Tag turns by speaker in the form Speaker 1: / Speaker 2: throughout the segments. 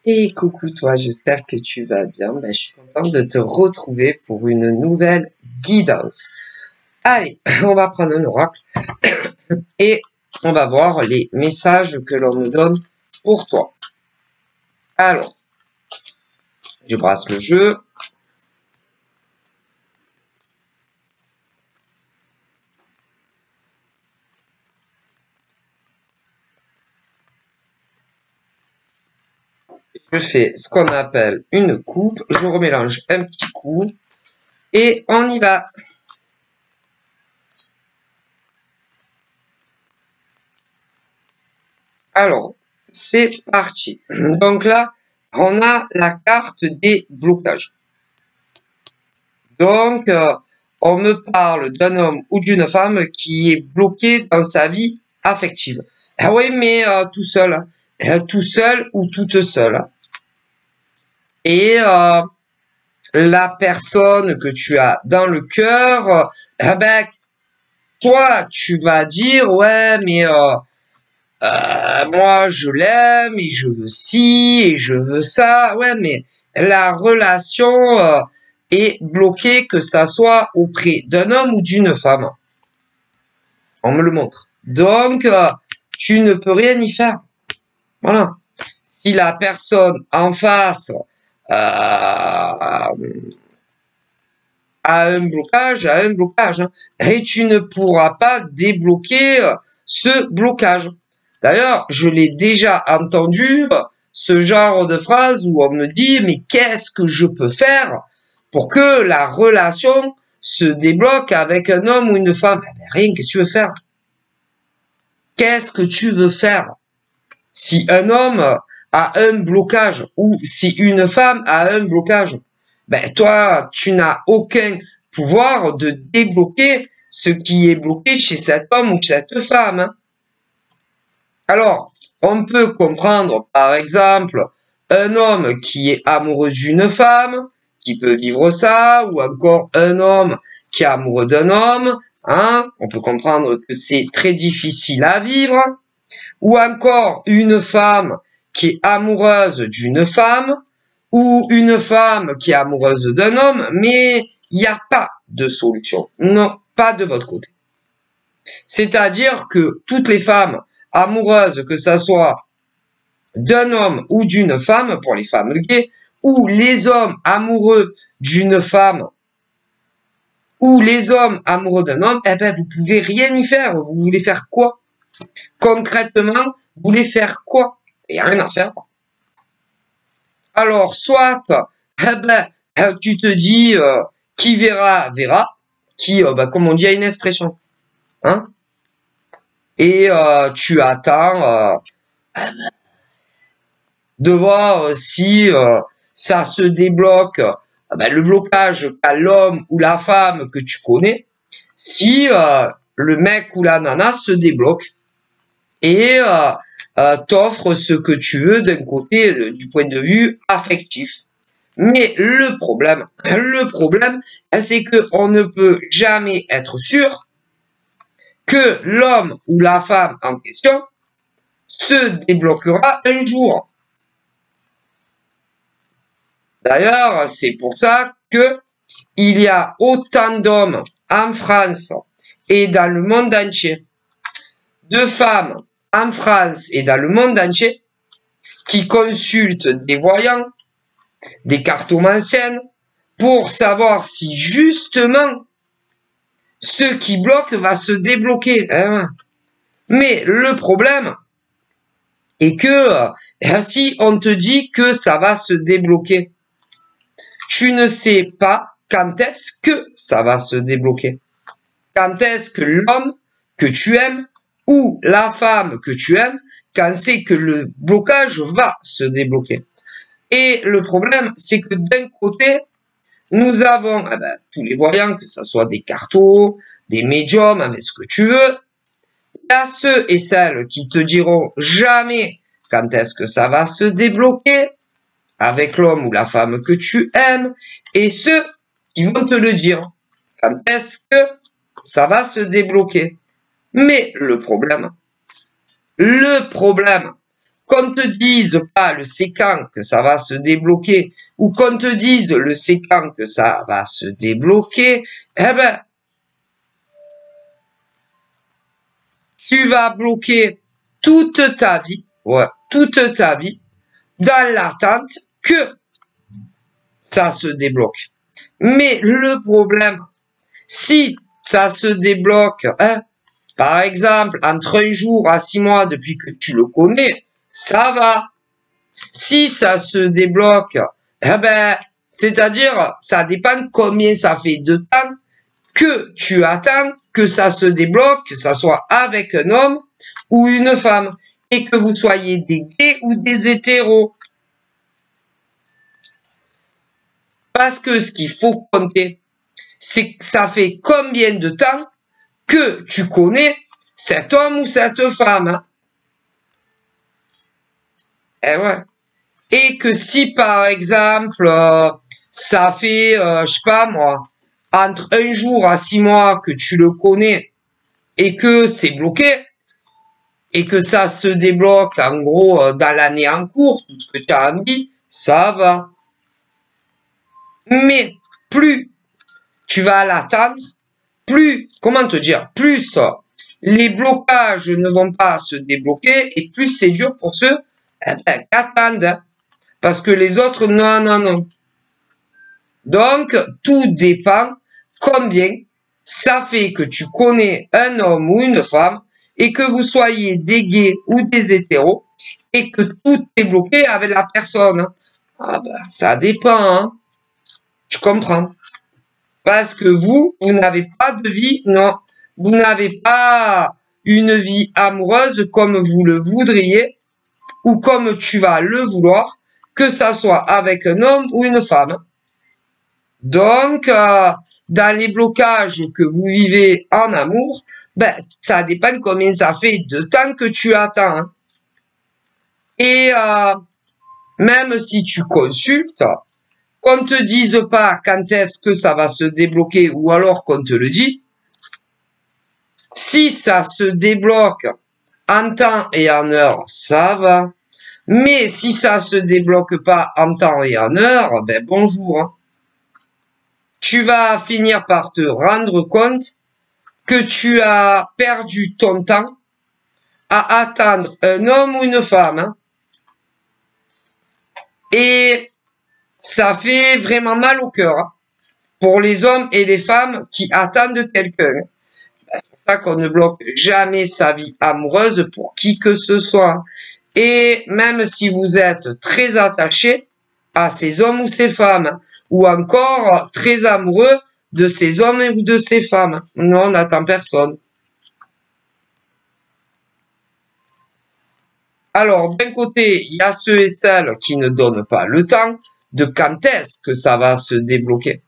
Speaker 1: Et coucou toi, j'espère que tu vas bien. Je suis contente de te retrouver pour une nouvelle guidance. Allez, on va prendre un oracle et on va voir les messages que l'on nous donne pour toi. Alors, je brasse le jeu. Je fais ce qu'on appelle une coupe. Je remélange un petit coup et on y va. Alors, c'est parti. Donc là, on a la carte des blocages. Donc, on me parle d'un homme ou d'une femme qui est bloqué dans sa vie affective. Ah oui, mais tout seul. Tout seul ou toute seule. Et la personne que tu as dans le cœur, toi, tu vas dire, ouais, mais moi, je l'aime et je veux ci et je veux ça. Ouais, mais la relation est bloquée, que ça soit auprès d'un homme ou d'une femme. On me le montre. Donc, tu ne peux rien y faire. Voilà. Si la personne en face a un blocage, hein, et tu ne pourras pas débloquer ce blocage. D'ailleurs, je l'ai déjà entendu, ce genre de phrase où on me dit, mais qu'est-ce que je peux faire pour que la relation se débloque avec un homme ou une femme? Rien, qu'est-ce que tu veux faire? Qu'est-ce que tu veux faire? Si un homme a un blocage ou si une femme a un blocage, toi, tu n'as aucun pouvoir de débloquer ce qui est bloqué chez cet homme ou cette femme. Hein. Alors, on peut comprendre, par exemple, un homme qui est amoureux d'une femme, qui peut vivre ça, ou encore un homme qui est amoureux d'un homme, hein. On peut comprendre que c'est très difficile à vivre. Ou encore une femme qui est amoureuse d'une femme, ou une femme qui est amoureuse d'un homme, mais il n'y a pas de solution. Non, pas de votre côté. C'est-à-dire que toutes les femmes amoureuses, que ça soit d'un homme ou d'une femme, pour les femmes gays, ou les hommes amoureux d'une femme, ou les hommes amoureux d'un homme, vous pouvez rien y faire. Vous voulez faire quoi? Concrètement, vous voulez faire quoi? Il n'y a rien à faire. Alors, soit, tu te dis, qui verra, verra, qui, comme on dit, a une expression, hein, et tu attends de voir si ça se débloque, le blocage qu'a l'homme ou la femme que tu connais, si le mec ou la nana se débloque et t'offre ce que tu veux d'un côté du point de vue affectif. Mais le problème, c'est que on ne peut jamais être sûr que l'homme ou la femme en question se débloquera un jour. D'ailleurs, c'est pour ça que il y a autant d'hommes en France et dans le monde entier, de femmes en France et dans le monde entier, qui consultent des voyants, des cartomanciennes, pour savoir si justement ce qui bloque va se débloquer. Hein. Mais le problème est que si on te dit que ça va se débloquer, tu ne sais pas quand est-ce que ça va se débloquer. Quand est-ce que l'homme que tu aimes ou la femme que tu aimes, quand c'est que le blocage va se débloquer. Et le problème, c'est que d'un côté, nous avons tous les voyants, que ce soit des cartos, des médiums, avec ce que tu veux. Il y a ceux et celles qui te diront jamais quand est-ce que ça va se débloquer avec l'homme ou la femme que tu aimes, et ceux qui vont te le dire quand est-ce que ça va se débloquer. Mais le problème, qu'on te dise pas le séquent que ça va se débloquer, ou qu'on te dise le séquent que ça va se débloquer, eh ben, tu vas bloquer toute ta vie, ouais, toute ta vie, dans l'attente que ça se débloque. Mais le problème, si ça se débloque, hein, par exemple, entre 1 jour à 6 mois depuis que tu le connais, ça va. Si ça se débloque, eh ben, c'est-à-dire, ça dépend combien ça fait de temps que tu attends que ça se débloque, que ça soit avec un homme ou une femme, et que vous soyez des gays ou des hétéros. Parce que ce qu'il faut compter, c'est que ça fait combien de temps que tu connais cet homme ou cette femme. Hein? Eh ouais. Et que si, par exemple, ça fait, je sais pas moi, entre 1 jour à 6 mois que tu le connais et que c'est bloqué, et que ça se débloque, en gros, dans l'année en cours, tout ce que tu as envie, ça va. Mais plus tu vas l'attendre, plus, comment te dire, plus les blocages ne vont pas se débloquer et plus c'est dur pour ceux qui attendent. Parce que les autres, non, non, non. Donc, tout dépend combien ça fait que tu connais un homme ou une femme et que vous soyez des gays ou des hétéros et que tout est bloqué avec la personne. Ah ben, ça dépend, hein. Tu comprends? Parce que vous n'avez pas de vie, non. Vous n'avez pas une vie amoureuse comme vous le voudriez ou comme tu vas le vouloir, que ça soit avec un homme ou une femme. Donc, dans les blocages que vous vivez en amour, ben, ça dépend combien ça fait de temps que tu attends. Hein. Et même si tu consultes, qu'on te dise pas quand est-ce que ça va se débloquer ou alors qu'on te le dit, si ça se débloque en temps et en heure, ça va. Mais si ça se débloque pas en temps et en heure, ben bonjour. Hein. Tu vas finir par te rendre compte que tu as perdu ton temps à attendre un homme ou une femme. Hein. Et ça fait vraiment mal au cœur hein, pour les hommes et les femmes qui attendent quelqu'un. C'est pour ça qu'on ne bloque jamais sa vie amoureuse pour qui que ce soit. Et même si vous êtes très attaché à ces hommes ou ces femmes, ou encore très amoureux de ces hommes ou de ces femmes, non, on n'attend personne. Alors, d'un côté, il y a ceux et celles qui ne donnent pas le temps de quand est-ce que ça va se débloquer.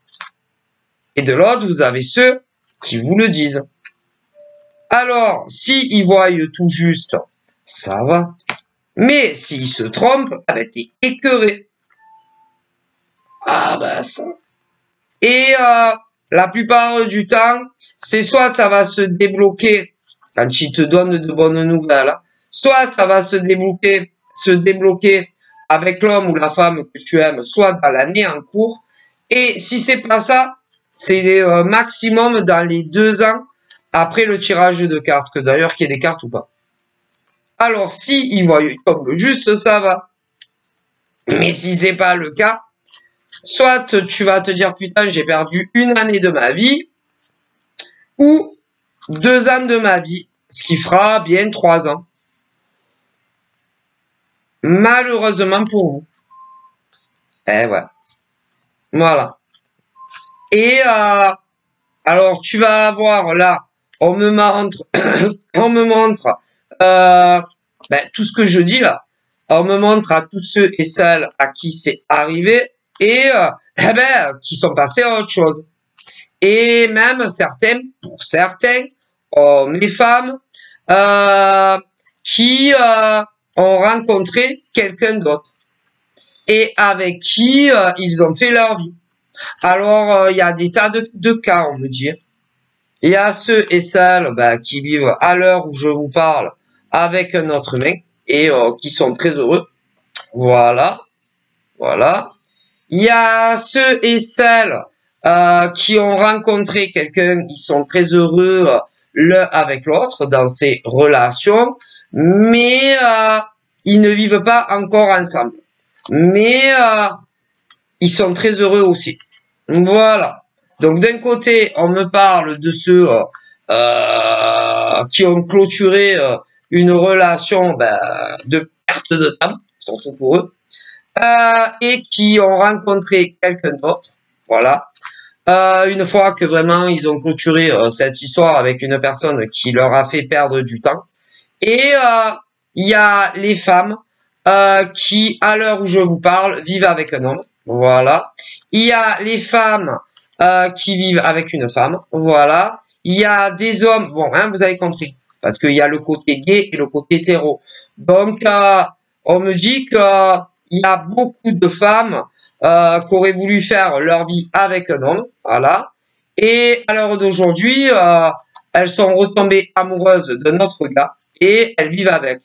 Speaker 1: Et de l'autre, vous avez ceux qui vous le disent. Alors, s'ils voient tout juste, ça va. Mais s'ils se trompent, t'es écœuré. Ah ben ça. Et la plupart du temps, c'est soit ça va se débloquer quand ils te donnent de bonnes nouvelles, hein, soit ça va se débloquer avec l'homme ou la femme que tu aimes, soit dans l'année en cours. Et si c'est pas ça, c'est maximum dans les 2 ans après le tirage de cartes, que d'ailleurs qu'il y ait des cartes ou pas. Alors si ils voient comme juste, ça va. Mais si c'est pas le cas, soit tu vas te dire putain j'ai perdu 1 année de ma vie ou 2 ans de ma vie, ce qui fera bien 3 ans. Malheureusement pour vous. Eh ouais. Voilà. Et alors tu vas avoir là, on me montre tout ce que je dis là. On me montre à tous ceux et celles à qui c'est arrivé et qui sont passés à autre chose. Et même certains, pour certains, hommes et femmes, qui ont rencontré quelqu'un d'autre et avec qui ils ont fait leur vie. Alors, il y a des tas de cas, on me dit. Il y a ceux et celles qui vivent à l'heure où je vous parle avec un autre humain. et qui sont très heureux. Voilà, voilà. Il y a ceux et celles qui ont rencontré quelqu'un, qui sont très heureux l'un avec l'autre dans ces relations, mais ils ne vivent pas encore ensemble. Mais ils sont très heureux aussi. Voilà. Donc d'un côté, on me parle de ceux qui ont clôturé une relation de perte de temps, surtout pour eux, et qui ont rencontré quelqu'un d'autre. Voilà. Une fois que vraiment ils ont clôturé cette histoire avec une personne qui leur a fait perdre du temps. Et il y a les femmes qui, à l'heure où je vous parle, vivent avec un homme. Voilà. Il y a les femmes qui vivent avec une femme. Voilà. Il y a des hommes, bon, hein, vous avez compris, parce qu'il y a le côté gay et le côté hétéro. Donc, on me dit qu'il y a beaucoup de femmes qui auraient voulu faire leur vie avec un homme. Voilà. Et à l'heure d'aujourd'hui, elles sont retombées amoureuses d'un autre gars et elles vivent avec.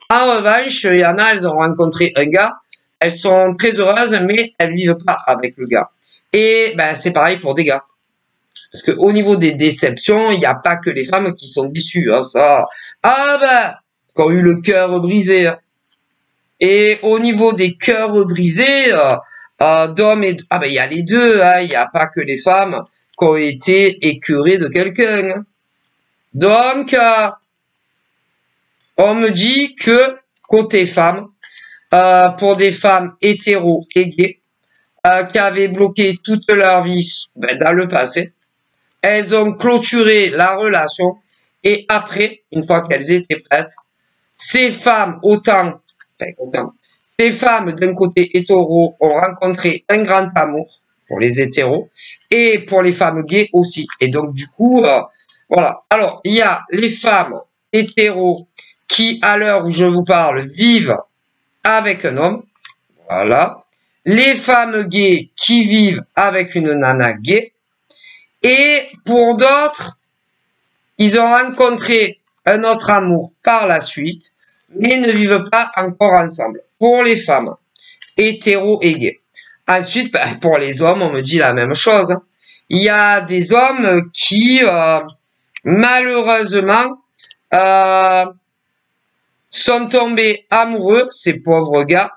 Speaker 1: En revanche, il y en a, elles ont rencontré un gars, elles sont très heureuses, mais elles vivent pas avec le gars. Et ben c'est pareil pour des gars. Parce que au niveau des déceptions, il n'y a pas que les femmes qui sont déçues, hein, ça. Ah ben, qui ont eu le cœur brisé. Hein. Et au niveau des cœurs brisés, d'hommes et ah ben il y a les deux, hein, il n'y a pas que les femmes qui ont été écœurées de quelqu'un. Hein. Donc on me dit que côté femmes, pour des femmes hétéros et gays, qui avaient bloqué toute leur vie dans le passé, elles ont clôturé la relation et après, une fois qu'elles étaient prêtes, ces femmes ces femmes d'un côté hétéro ont rencontré un grand amour pour les hétéros et pour les femmes gays aussi. Et donc du coup, voilà. Alors, il y a les femmes hétéros qui, à l'heure où je vous parle, vivent avec un homme. Voilà. Les femmes gays qui vivent avec une nana gay. Et pour d'autres, ils ont rencontré un autre amour par la suite, mais ne vivent pas encore ensemble. Pour les femmes, hétéros et gays. Ensuite, pour les hommes, on me dit la même chose. Hein. Il y a des hommes qui, malheureusement, sont tombés amoureux, ces pauvres gars.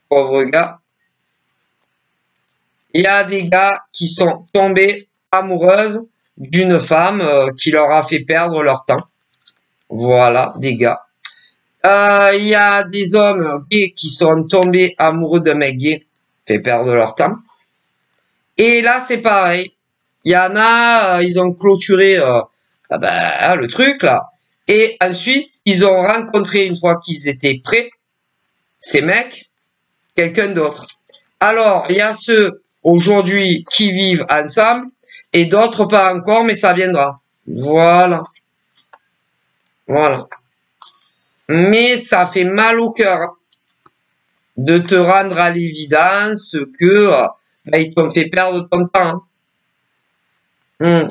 Speaker 1: Pauvres gars. Il y a des gars qui sont tombés amoureuses d'une femme qui leur a fait perdre leur temps. Voilà, des gars. Il y a des hommes gays qui sont tombés amoureux d'un mec gay, fait perdre leur temps. Et là, c'est pareil. Il y en a, ils ont clôturé le truc, là. Et ensuite, ils ont rencontré, une fois qu'ils étaient prêts, ces mecs, quelqu'un d'autre. Alors, il y a ceux, aujourd'hui, qui vivent ensemble, et d'autres pas encore, mais ça viendra. Voilà. Voilà. Mais ça fait mal au cœur de te rendre à l'évidence que ils t'ont fait perdre ton temps. Hein.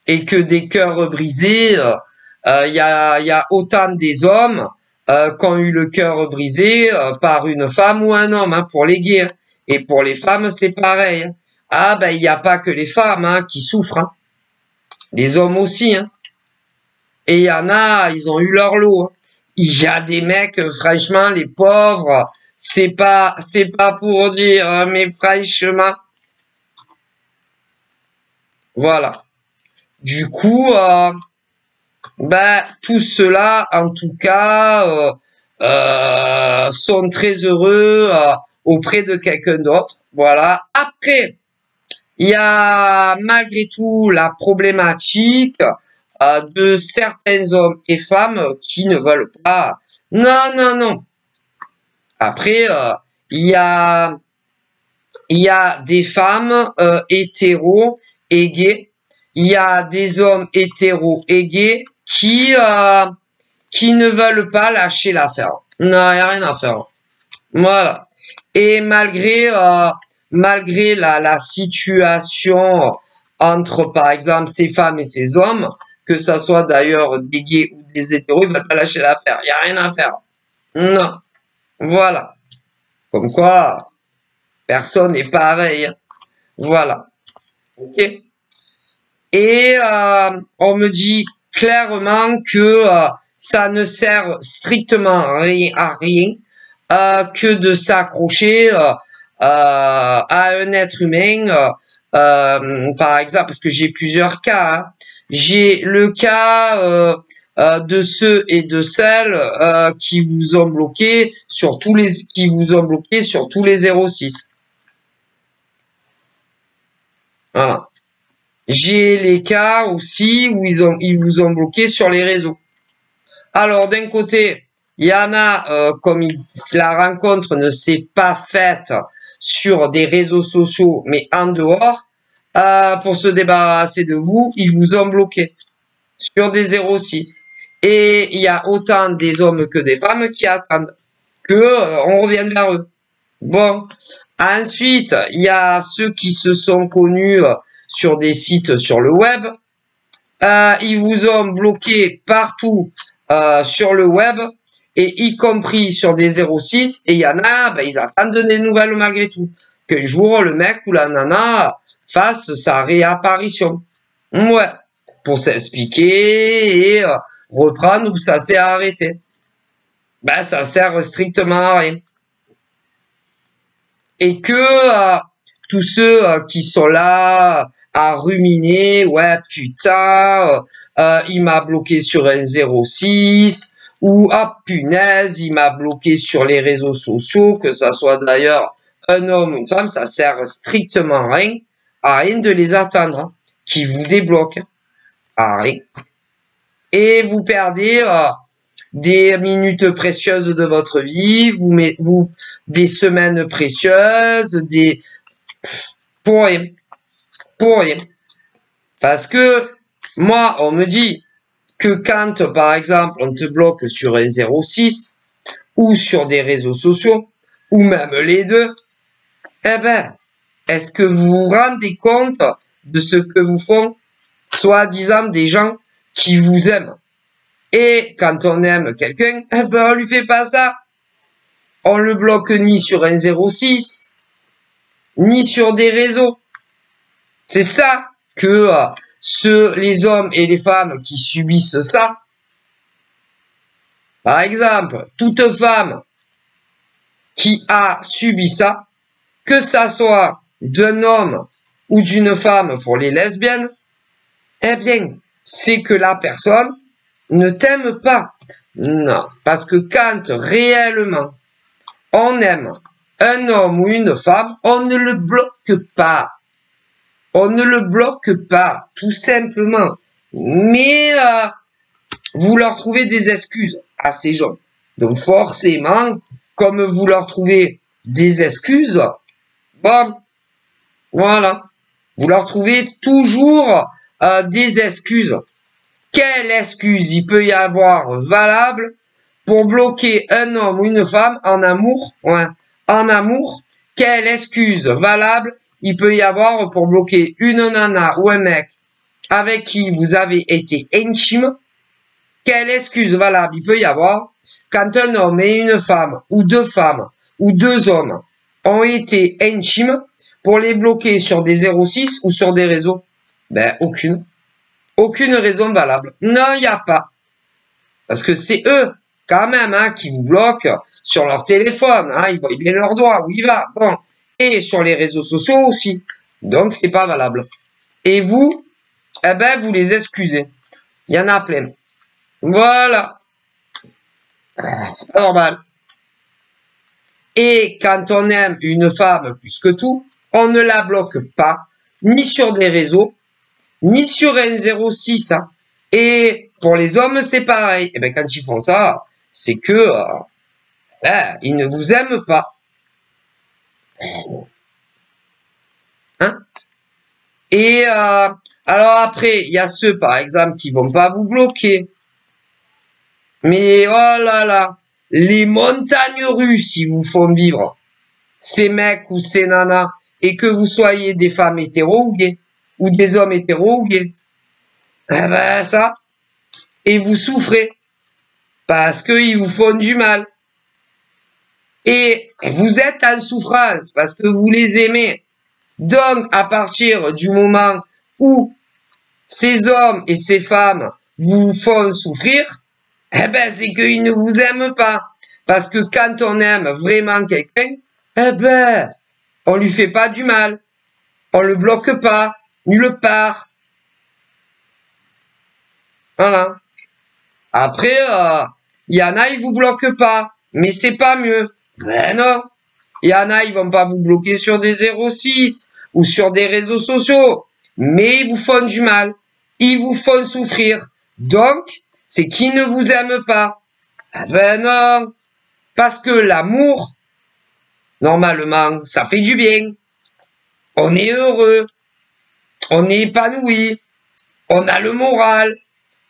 Speaker 1: Et que des cœurs brisés, il y a autant des hommes qui ont eu le cœur brisé par une femme ou un homme, hein, pour les gays. Hein. Et pour les femmes, c'est pareil. Hein. Ah il n'y a pas que les femmes hein, qui souffrent. Hein. Les hommes aussi. Hein. Et il y en a, ils ont eu leur lot. Hein. Il y a des mecs, franchement, les pauvres, c'est pas pour dire, mais franchement, voilà. Du coup, tous ceux-là, en tout cas, sont très heureux auprès de quelqu'un d'autre. Voilà. Après, il y a malgré tout la problématique de certains hommes et femmes qui ne veulent pas. Non, non, non. Après, il y a des femmes hétéros et gays. Il y a des hommes hétéros et gays qui ne veulent pas lâcher l'affaire. Non, il n'y a rien à faire. Voilà. Et malgré la situation entre, par exemple, ces femmes et ces hommes, que ça soit d'ailleurs des gays ou des hétéros, ils veulent pas lâcher l'affaire. Il n'y a rien à faire. Non. Voilà. Comme quoi, personne n'est pareil. Hein. Voilà. Ok. Et on me dit clairement que ça ne sert strictement à rien que de s'accrocher à un être humain. Par exemple, parce que j'ai plusieurs cas. Hein. J'ai le cas de ceux et de celles qui vous ont bloqué sur tous les 06. Voilà. J'ai les cas aussi où ils vous ont bloqué sur les réseaux. Alors d'un côté, il y en a comme la rencontre ne s'est pas faite sur des réseaux sociaux, mais en dehors, pour se débarrasser de vous, ils vous ont bloqué sur des 06. Et il y a autant des hommes que des femmes qui attendent que on revienne vers eux. Bon, ensuite, il y a ceux qui se sont connus sur des sites sur le web. Ils vous ont bloqué partout sur le web, et y compris sur des 06, et il y en a, ben, ils attendent des nouvelles malgré tout. Qu'un jour, le mec ou la nana fasse sa réapparition. Ouais, pour s'expliquer et reprendre où ça s'est arrêté. Ben, ça sert strictement à rien. Et que tous ceux qui sont là à ruminer, ouais putain, il m'a bloqué sur un 06, ou ah punaise, il m'a bloqué sur les réseaux sociaux, que ça soit d'ailleurs un homme ou une femme, ça sert strictement à rien de les attendre, hein, qui vous débloquent, à rien. Et vous perdez des minutes précieuses de votre vie, vous des semaines précieuses, pour rien, pour rien. Parce que moi, on me dit que quand, par exemple, on te bloque sur un 06 ou sur des réseaux sociaux, ou même les deux, eh ben, est-ce que vous vous rendez compte de ce que vous font, soi-disant des gens qui vous aiment? Et quand on aime quelqu'un, eh ben, on lui fait pas ça. On le bloque ni sur un 06, ni sur des réseaux. C'est ça que les hommes et les femmes qui subissent ça. Par exemple, toute femme qui a subi ça, que ça soit d'un homme ou d'une femme pour les lesbiennes, eh bien, c'est que la personne ne t'aime pas. Non, parce que quand réellement on aime un homme ou une femme, on ne le bloque pas. On ne le bloque pas, tout simplement. Mais vous leur trouvez des excuses à ces gens. Donc forcément, comme vous leur trouvez des excuses, bon, voilà. Vous leur trouvez toujours des excuses. Quelle excuse il peut y avoir valable pour bloquer un homme ou une femme en amour? Ouais, en amour, quelle excuse valable il peut y avoir pour bloquer une nana ou un mec avec qui vous avez été intime? Quelle excuse valable il peut y avoir quand un homme et une femme, ou deux femmes, ou deux hommes ont été intimes pour les bloquer sur des 06 ou sur des réseaux? Ben, aucune. Aucune raison valable. Non, il n'y a pas. Parce que c'est eux, quand même, hein, qui vous bloquent sur leur téléphone. Hein, ils voient bien leur doigt, où il va. Bon. Et sur les réseaux sociaux aussi. Donc, c'est pas valable. Et vous, eh ben, vous les excusez. Il y en a plein. Voilà. C'est pas normal. Et quand on aime une femme plus que tout, on ne la bloque pas, ni sur des réseaux, ni sur un 06. Hein. Et pour les hommes, c'est pareil. Et ben quand ils font ça, c'est que ils ne vous aiment pas. Hein? Et alors après, il y a ceux, par exemple, qui vont pas vous bloquer. Mais oh là là, les montagnes russes, ils vous font vivre. Ces mecs ou ces nanas, et que vous soyez des femmes hétéros ou gays, ou des hommes hétéros ou gays. Eh ben ça, et vous souffrez, parce qu'ils vous font du mal. Et vous êtes en souffrance parce que vous les aimez. Donc, à partir du moment où ces hommes et ces femmes vous font souffrir, eh ben, c'est qu'ils ne vous aiment pas. Parce que quand on aime vraiment quelqu'un, eh ben, on lui fait pas du mal. On le bloque pas, nulle part. Voilà. Après, il y en a, ils vous bloquent pas. Mais c'est pas mieux. Ben non. Il y en a, ils vont pas vous bloquer sur des 06 ou sur des réseaux sociaux. Mais ils vous font du mal. Ils vous font souffrir. Donc, c'est qu'ils ne vous aiment pas. Ah ben non. Parce que l'amour, normalement, ça fait du bien. On est heureux. On est épanoui. On a le moral.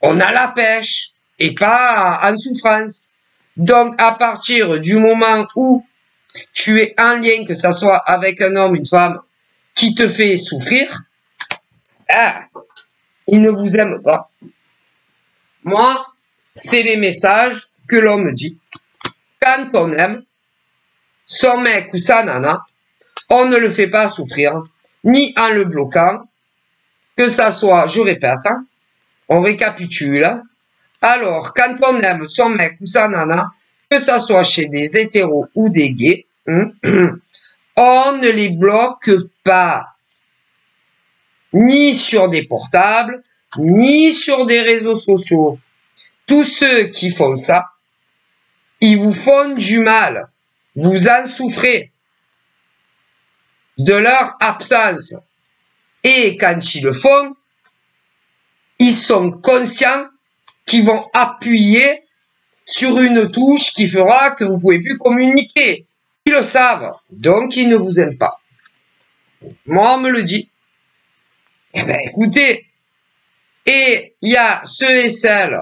Speaker 1: On a la pêche. Et pas en souffrance. Donc, à partir du moment où tu es en lien, que ça soit avec un homme, une femme, qui te fait souffrir, ah, il ne vous aime pas. Moi, c'est les messages que l'on me dit. Quand on aime son mec ou sa nana, on ne le fait pas souffrir, ni en le bloquant, que ça soit, je répète, hein, on récapitule. Alors, quand on aime son mec ou sa nana, que ça soit chez des hétéros ou des gays, on ne les bloque pas. Ni sur des portables, ni sur des réseaux sociaux. Tous ceux qui font ça, ils vous font du mal. Vous en souffrez de leur absence. Et quand ils le font, ils sont conscients qu'ils vont appuyer sur une touche qui fera que vous ne pouvez plus communiquer. Ils le savent, donc ils ne vous aiment pas. Moi, on me le dit. Eh ben, écoutez, et il y a ceux et celles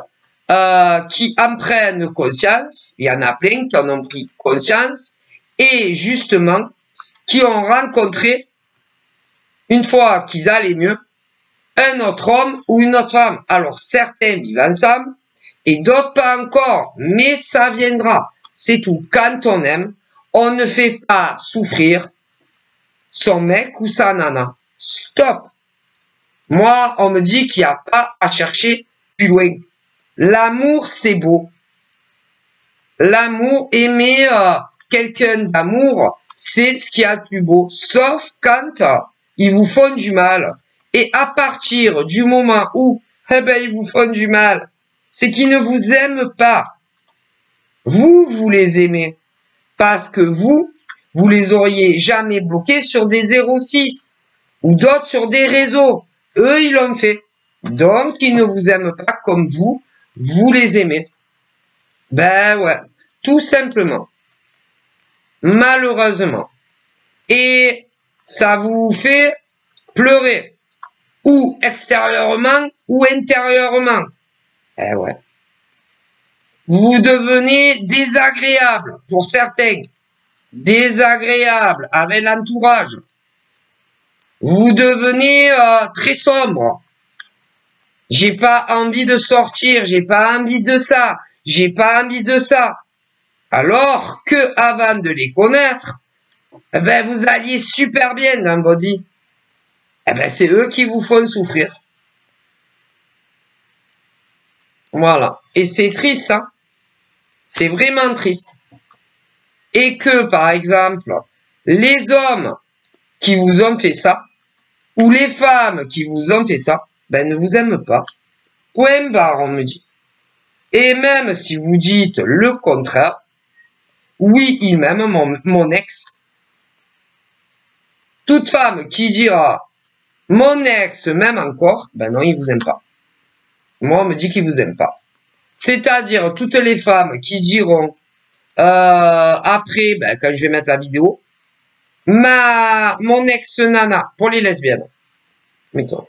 Speaker 1: qui en prennent conscience, il y en a plein qui en ont pris conscience, et justement, qui ont rencontré, une fois qu'ils allaient mieux, un autre homme ou une autre femme. Alors, certains vivent ensemble, et d'autres pas encore, mais ça viendra. C'est tout. Quand on aime, on ne fait pas souffrir son mec ou sa nana. Stop. Moi, on me dit qu'il n'y a pas à chercher plus loin. L'amour, c'est beau. L'amour, aimer quelqu'un d'amour, c'est ce qu'il y a de plus beau. Sauf quand ils vous font du mal. Et à partir du moment où eh ben, ils vous font du mal, c'est qu'ils ne vous aiment pas. Vous, vous les aimez. Parce que vous les auriez jamais bloqués sur des 06 ou d'autres sur des réseaux. Eux, ils l'ont fait. Donc, ils ne vous aiment pas comme vous les aimez. Ben ouais, tout simplement. Malheureusement. Et ça vous fait pleurer. Ou extérieurement ou intérieurement. Eh ouais. Vous devenez désagréable pour certains. Désagréable avec l'entourage. Vous devenez très sombre. J'ai pas envie de sortir, j'ai pas envie de ça, j'ai pas envie de ça. Alors que avant de les connaître, eh ben vous alliez super bien dans votre vie. Eh ben c'est eux qui vous font souffrir. Voilà. Et c'est triste, hein. C'est vraiment triste. Et que, par exemple, les hommes qui vous ont fait ça, ou les femmes qui vous ont fait ça, ben ne vous aiment pas. Point barre, on me dit. Et même si vous dites le contraire, oui, il m'aime, mon ex. Toute femme qui dira mon ex m'aime encore, ben non, il vous aime pas. Moi, on me dit qu'il vous aime pas. C'est-à-dire toutes les femmes qui diront après, ben, quand je vais mettre la vidéo, mon ex-nana, pour les lesbiennes, mettons,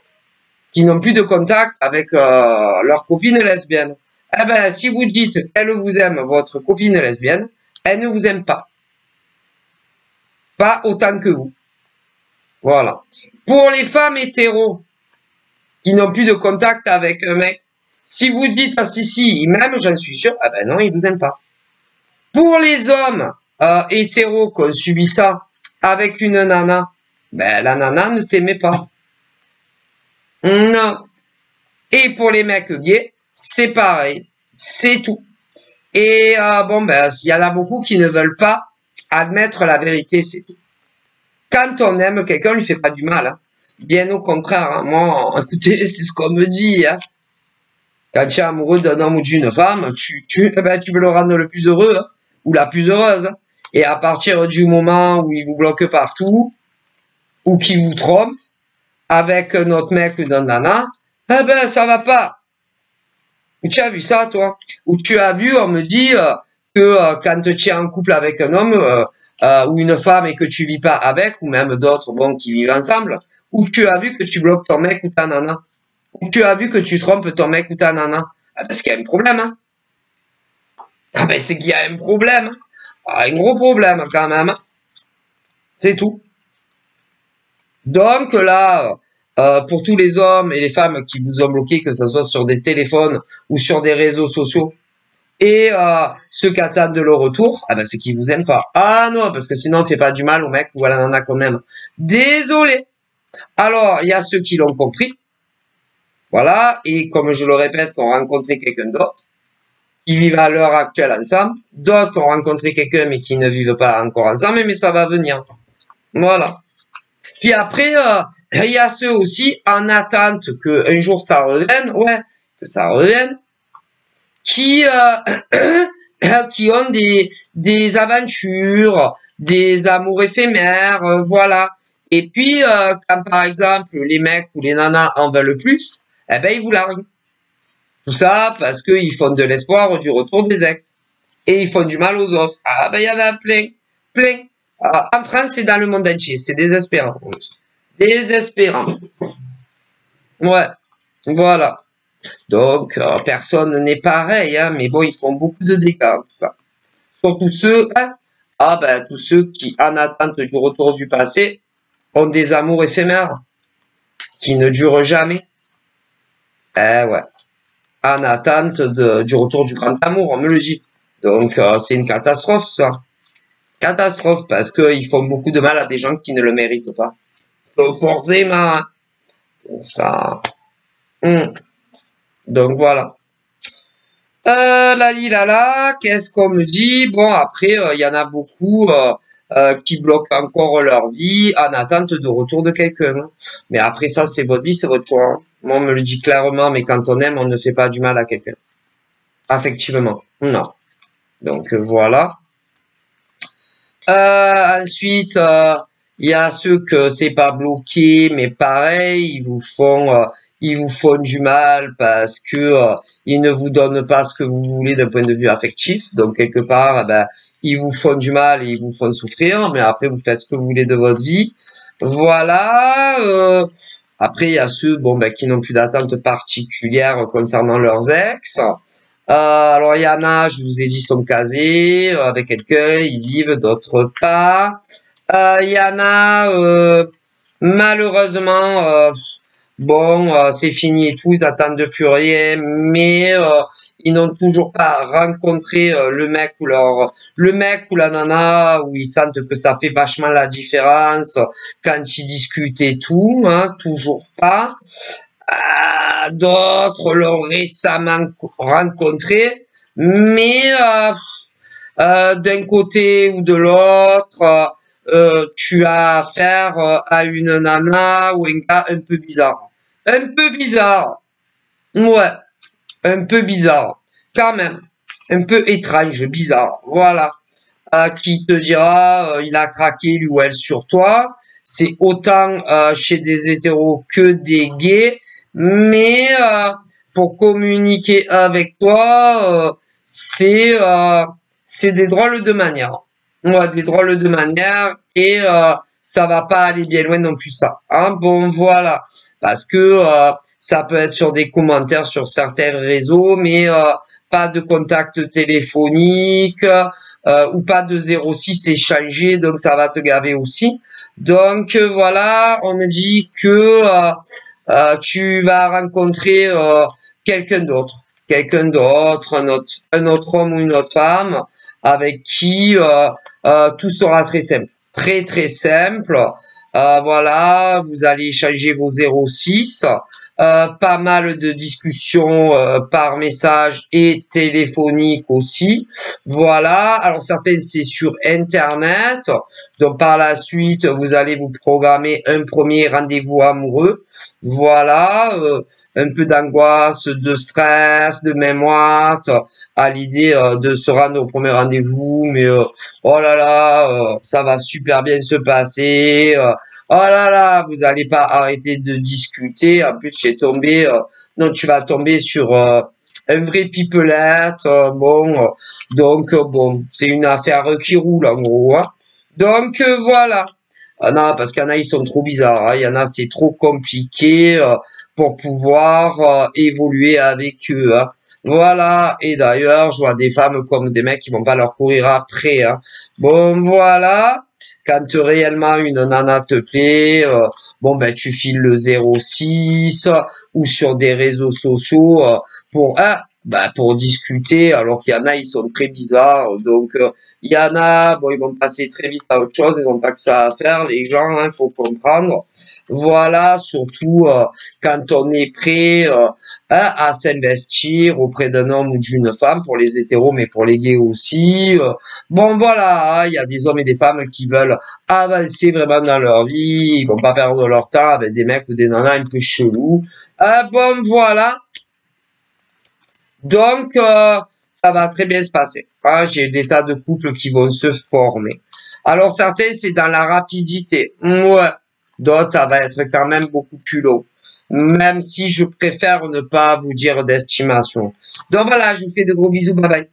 Speaker 1: qui n'ont plus de contact avec leur copine lesbienne. Eh ben, si vous dites qu'elle vous aime, votre copine lesbienne, elle ne vous aime pas. Pas autant que vous. Voilà. Pour les femmes hétéros, qui n'ont plus de contact avec un mec, si vous dites, ah si, il m'aime, j'en suis sûr, ah ben non, il vous aime pas. Pour les hommes hétéros qui ont subi ça avec une nana, ben la nana ne t'aimait pas. Non. Et pour les mecs gays, c'est pareil. C'est tout. Et bon, ben, il y en a beaucoup qui ne veulent pas admettre la vérité, c'est tout. Quand on aime quelqu'un, on lui fait pas du mal. Hein. Bien au contraire. Hein. Moi, écoutez, c'est ce qu'on me dit. Hein. Quand tu es amoureux d'un homme ou d'une femme, tu veux le rendre le plus heureux hein, ou la plus heureuse. Hein. Et à partir du moment où il vous bloque partout ou qu'il vous trompe avec notre mec ou notre nana, eh ben ça va pas. Où tu as vu ça, toi? Où tu as vu, on me dit que quand tu es en couple avec un homme ou une femme et que tu vis pas avec, ou même d'autres bon qui vivent ensemble, où tu as vu que tu bloques ton mec ou ta nana? Où tu as vu que tu trompes ton mec ou ta nana? Ah ben, c'est qu'il y a un problème, hein. Ah ben, c'est qu'il y a un problème. Hein. Ah, un gros problème, quand même. Hein. C'est tout. Donc, là, pour tous les hommes et les femmes qui vous ont bloqué, que ce soit sur des téléphones ou sur des réseaux sociaux, et ceux qui attendent de le retour, ah ben, c'est qu'ils vous aiment pas. Ah non, parce que sinon, on fait pas du mal au mec ou à la nana qu'on aime. Désolé. Alors, il y a ceux qui l'ont compris. Voilà, et comme je le répète, qu'on rencontré quelqu'un d'autre, qui vivent à l'heure actuelle ensemble, d'autres qui ont rencontré quelqu'un mais qui ne vivent pas encore ensemble, mais ça va venir. Voilà. Puis après, il y a ceux aussi en attente que un jour ça revienne, ouais, que ça revienne, qui qui ont des aventures, des amours éphémères, voilà. Et puis quand par exemple les mecs ou les nanas en veulent plus, eh ben ils vous larguent. Tout ça parce qu'ils font de l'espoir du retour des ex. Et ils font du mal aux autres. Ah ben il y en a plein, plein. En France et dans le monde entier, c'est désespérant. Désespérant. Ouais, voilà. Donc personne n'est pareil, hein, mais bon, ils font beaucoup de dégâts en tout cas. Surtout ceux, hein, ah ben tous ceux qui en attente du retour du passé ont des amours éphémères qui ne durent jamais. Eh ouais. En attente du retour du grand amour, on me le dit. Donc, c'est une catastrophe, ça. Catastrophe, parce qu'ils font beaucoup de mal à des gens qui ne le méritent pas. Donc, forcément, ça... Donc, voilà. La, qu'est-ce qu'on me dit? Bon, après, il y en a beaucoup qui bloquent encore leur vie en attente de retour de quelqu'un. Hein. Mais après ça, c'est votre vie, c'est votre choix. Hein. Moi, on me le dit clairement, mais quand on aime, on ne fait pas du mal à quelqu'un. Affectivement, non. Donc voilà. Ensuite, il y a ceux que c'est pas bloqué, mais pareil, ils vous font du mal parce que ils ne vous donnent pas ce que vous voulez d'un point de vue affectif. Donc quelque part, eh ben, ils vous font du mal et ils vous font souffrir, mais après vous faites ce que vous voulez de votre vie. Voilà. Après, il y a ceux bon ben qui n'ont plus d'attente particulière concernant leurs ex. Alors il y en a, je vous ai dit, sont casés avec quelqu'un, ils vivent, d'autres pas. Il y en a, malheureusement, bon, c'est fini et tout, ils attendent plus rien, mais ils n'ont toujours pas rencontré le mec ou la nana où ils sentent que ça fait vachement la différence quand ils discutent et tout, hein, toujours pas. D'autres l'ont récemment rencontré, mais d'un côté ou de l'autre, tu as affaire à une nana ou un gars un peu bizarre. Un peu bizarre. Ouais, un peu bizarre. Quand même. Un peu étrange, bizarre. Voilà. Qui te dira, il a craqué lui ou elle sur toi. C'est autant chez des hétéros que des gays. Mais pour communiquer avec toi, c'est des drôles de manières. Ouais, des drôles de manières et ça va pas aller bien loin non plus ça. Hein, bon voilà, parce que ça peut être sur des commentaires sur certains réseaux, mais pas de contact téléphonique ou pas de 06 échangé, donc ça va te gaver aussi. Donc voilà, on me dit que tu vas rencontrer quelqu'un d'autre, un autre homme ou une autre femme, avec qui tout sera très simple. Très très simple. Voilà, vous allez échanger vos 06. Pas mal de discussions par message et téléphonique aussi. Voilà, alors certaines c'est sur Internet. Donc par la suite, vous allez vous programmer un premier rendez-vous amoureux. Voilà, un peu d'angoisse, de stress, de mémoire à l'idée de se rendre au premier rendez-vous, mais oh là là, ça va super bien se passer. Oh là là, vous allez pas arrêter de discuter. En plus, j'ai tombé, non, tu vas tomber sur un vrai pipelette. Bon, donc bon, c'est une affaire qui roule en gros. Hein. Donc voilà. Ah non, parce qu'il y en a, ils sont trop bizarres. Hein. Il y en a, c'est trop compliqué pour pouvoir évoluer avec eux. Hein. Voilà. Et d'ailleurs, je vois des femmes comme des mecs qui vont pas leur courir après. Hein. Bon, voilà. Quand réellement une nana te plaît, bon ben tu files le 06 ou sur des réseaux sociaux pour pour discuter. Alors qu'il y en a, ils sont très bizarres. Donc il y en a, bon, ils vont passer très vite à autre chose, ils n'ont pas que ça à faire, les gens, hein, faut comprendre. Voilà, surtout quand on est prêt à s'investir auprès d'un homme ou d'une femme, pour les hétéros, mais pour les gays aussi. Bon, voilà, hein, il y a des hommes et des femmes qui veulent avancer vraiment dans leur vie, ils vont pas perdre leur temps avec des mecs ou des nanas un peu chelous. Bon, voilà. Donc, ça va très bien se passer. Hein, j'ai des tas de couples qui vont se former. Alors, certains, c'est dans la rapidité. Ouais. D'autres, ça va être quand même beaucoup plus long. Même si je préfère ne pas vous dire d'estimation. Donc voilà, je vous fais de gros bisous. Bye bye.